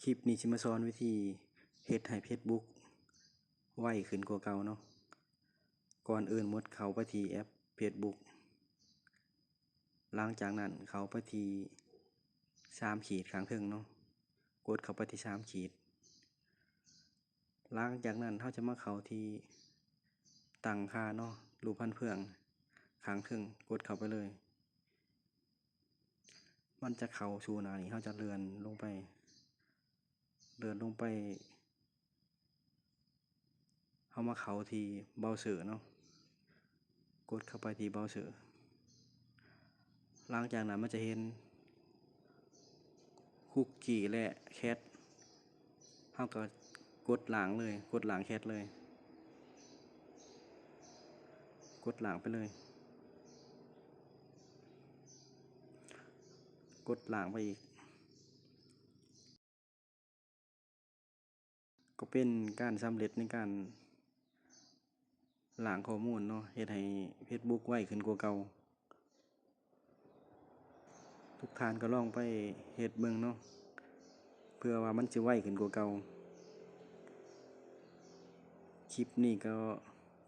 คลิปนี้สิมาสอนวิธีเฮ็ดให้ Facebook ไวขึ้นกว่าเก่าเนาะก่อนอื่นหมดเข้าไปที่แอป Facebook หลังจากนั้นเข้าไปที่3ขีดข้างเทิงเนาะกดเข้าไปที่3ขีดหลังจากนั้นเราจะมาเข้าที่ตั้งค่าเนาะรูปพันเฟืองข้างเทิงกดเข้าไปเลยมันจะเข้าสู่หน้านี้เราจะเลื่อนลงไปเอามาเข้าที่เบราว์เซอร์เนาะกดเข้าไปที่เบราว์เซอร์หลังจากนั้นมันจะเห็นคุกกี้และแคทเราก็กดหลังเลยกดหลังแคทเลยกดหลังไปเลยกดหลังไปอีกก็เป็นการสำเร็จในการล้างข้อมูลเนาะเฮ็ดให้ Facebook ไวขึ้นกว่าเก่าทุกท่านก็ลองไปเฮ็ดเบิ่งเนาะเพื่อว่ามันสิไวขึ้นกว่าเก่าคลิปนี้ก็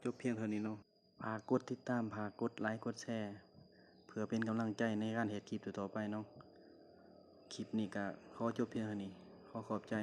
จบเพียงเท่านี้เนาะฝากกดติดตามฝากกดไลค์กดแชร์เพื่อเป็นกำลังใจในการเฮ็ดคลิปต่อๆไปเนาะคลิปนี้ก็ขอจบเพียงเท่านี้ขอขอบใจ